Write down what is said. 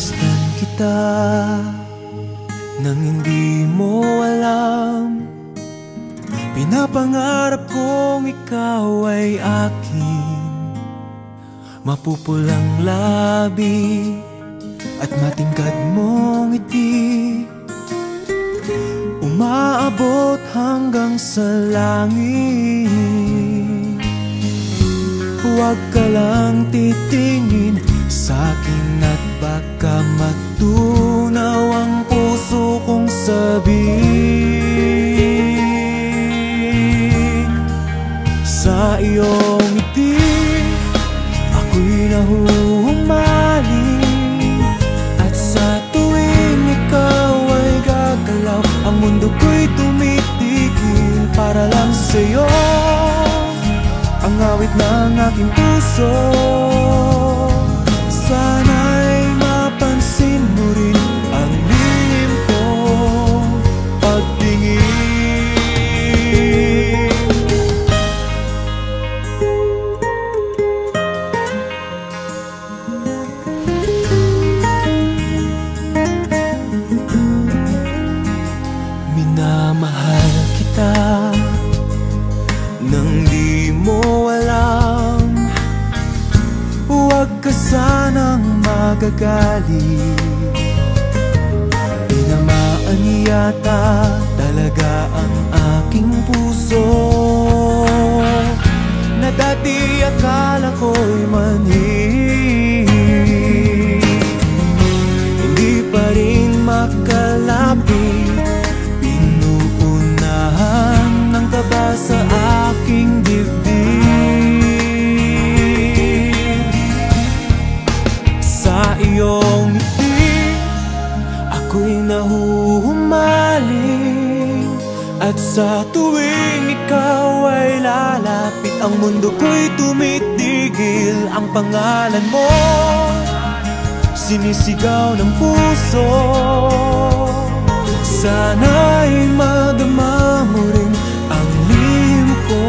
Minasdan kita nang hindi mo alam. Pinapangarap kong ikaw ay akin. Mapupulang labi at matingkad mong ngiti, umaabot hanggang sa langit. Huwag ka lang titingin sa'kin at baka matunaw ang puso kong sabihin. Sa iyong ngiti ako'y nahuhumaling, at sa tuwing ikaw ay gagalaw, ang mundo ko'y tumitigil para lang sa'yo. Ang awit ng aking puso, sana'y mapansin mo rin ang lihim kong pagtingin. Minamahal kita nang di mo alam. Huwag ka sanang magagalit, tinamaan yata talaga ang aking puso, na dati akala ko'y manhid. Hindi pa rin makalapit, pinuunahan ng kaba sa aking dibdib. Sa iyong ngiti ako'y nahuhumaling, at sa tuwing ikaw ay lalapit, ang mundo ko'y tumitigil. Ang pangalan mo sinisigaw ng puso, sana'y madama mo rin ang lihim ko.